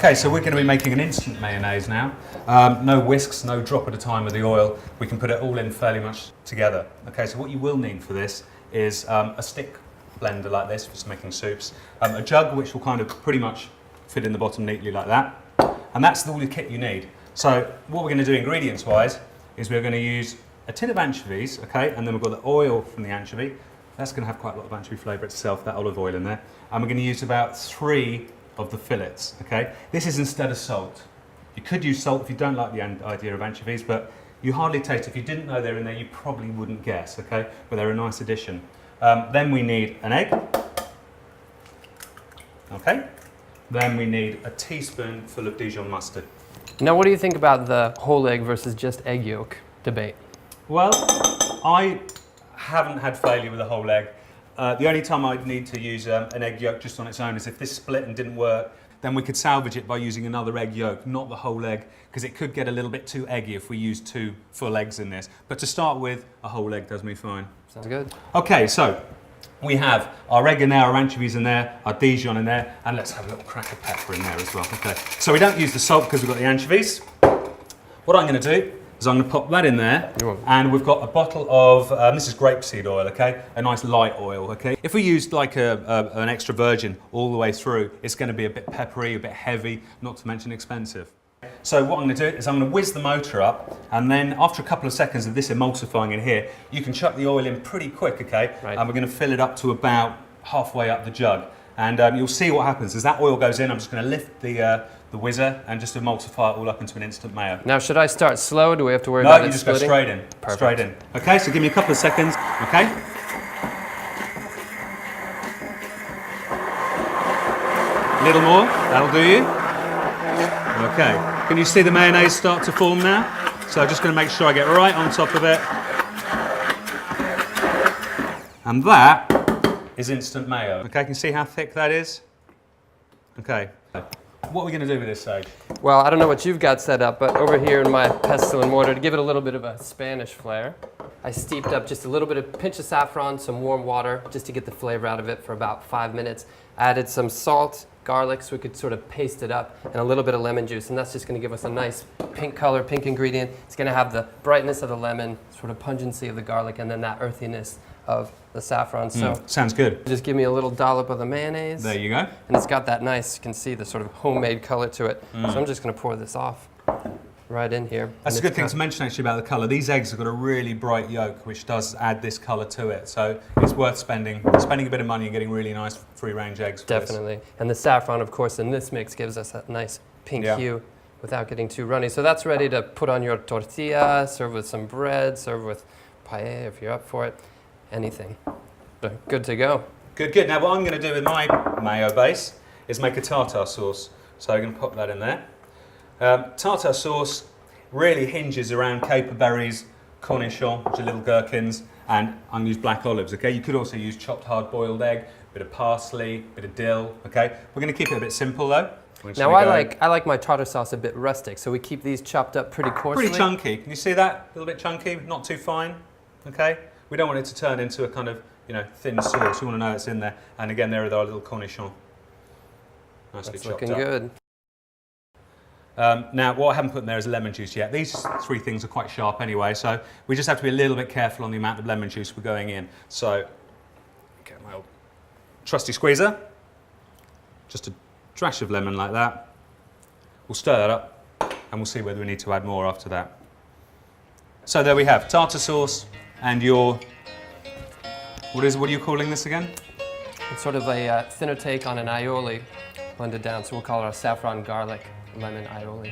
Okay, so we're going to be making an instant mayonnaise now. No whisks, no drop at a time of the oil. We can put it all in fairly much together. Okay, so what you will need for this is a stick blender like this for making soups, a jug which will kind of pretty much fit in the bottom neatly like that, and that's all the kit you need. So what we're going to do ingredients-wise is we're going to use a tin of anchovies, okay, and then we've got the oil from the anchovy. That's going to have quite a lot of anchovy flavour itself, that olive oil in there, and we're going to use about 3 of the fillets, okay? This is instead of salt. You could use salt if you don't like the idea of anchovies, but you hardly taste. If you didn't know they're in there, you probably wouldn't guess, okay? But they're a nice addition. Then we need an egg, okay? Then we need a teaspoonful of Dijon mustard. Now, what do you think about the whole egg versus just egg yolk debate? Well, I haven't had failure with a whole egg. The only time I'd need to use an egg yolk just on its own is if this split and didn't work, then we could salvage it by using another egg yolk, not the whole egg, because it could get a little bit too eggy if we use 2 full eggs in this. But to start with, a whole egg does me fine. Sounds good. Okay, so we have our egg in there, our anchovies in there, our Dijon in there, and let's have a little crack of pepper in there as well. Okay, so we don't use the salt because we've got the anchovies. What I'm going to do is I'm going to pop that in there, and we've got a bottle of, this is grapeseed oil, okay? A nice light oil, okay? If we used like an extra virgin all the way through, it's going to be a bit peppery, a bit heavy, not to mention expensive. So what I'm going to do is I'm going to whiz the motor up, and then after a couple of seconds of this emulsifying in here, you can chuck the oil in pretty quick, okay? Right. And we're going to fill it up to about halfway up the jug. And you'll see what happens. As that oil goes in, I'm just going to lift the whizzer and just emulsify it all up into an instant mayo. Now, should I start slow? Do we have to worry about it? No, you just splitting? go straight in. Perfect. Straight in. Okay, so give me a couple of seconds, okay? A little more, that'll do you. Okay, can you see the mayonnaise start to form now? So I'm just going to make sure I get right on top of it. And that is instant mayo. Okay, can you see how thick that is? Okay. What are we going to do with this, Sage? Well, I don't know what you've got set up, but over here in my pestle and mortar, to give it a little bit of a Spanish flair, I steeped up just a little bit of pinch of saffron, some warm water, just to get the flavor out of it for about 5 minutes. I added some salt, garlic, so we could sort of paste it up, and a little bit of lemon juice, and that's just going to give us a nice pink color, pink ingredient. It's going to have the brightness of the lemon, sort of pungency of the garlic, and then that earthiness of the saffron. So sounds good. just give me a little dollop of the mayonnaise. There you go. And it's got that nice, you can see the sort of homemade color to it. So I'm just going to pour this off right in here. That's a good thing to mention actually about the colour. These eggs have got a really bright yolk, which does add this colour to it. So it's worth spending a bit of money and getting really nice free-range eggs for Definitely. this. And the saffron, of course, in this mix gives us that nice pink hue without getting too runny. So that's ready to put on your tortilla, serve with some bread, serve with paella if you're up for it. Anything. But good to go. Good, good. Now what I'm going to do with my mayo base is make a tartare sauce. So I'm going to pop that in there. Tartare sauce really hinges around caper berries, cornichon, which are little gherkins, and I'm going to use black olives, okay? You could also use chopped hard-boiled egg, a bit of parsley, a bit of dill, okay? We're going to keep it a bit simple though. Now I like my tartar sauce a bit rustic, so we keep these chopped up pretty coarsely. Pretty chunky. Can you see that? A little bit chunky, not too fine, okay? We don't want it to turn into a kind of, thin sauce. You want to know it's in there. And again, there are our little cornichon. Nicely That's chopped looking up. good. Now, what I haven't put in there is lemon juice yet. These 3 things are quite sharp anyway, so we just have to be a little bit careful on the amount of lemon juice we're going in. So, get my old trusty squeezer. Just a dash of lemon like that. We'll stir that up, and we'll see whether we need to add more after that. So there we have tartar sauce and your, what are you calling this again? It's sort of a thinner take on an aioli blended down, so we'll call it our saffron garlic lemon aioli.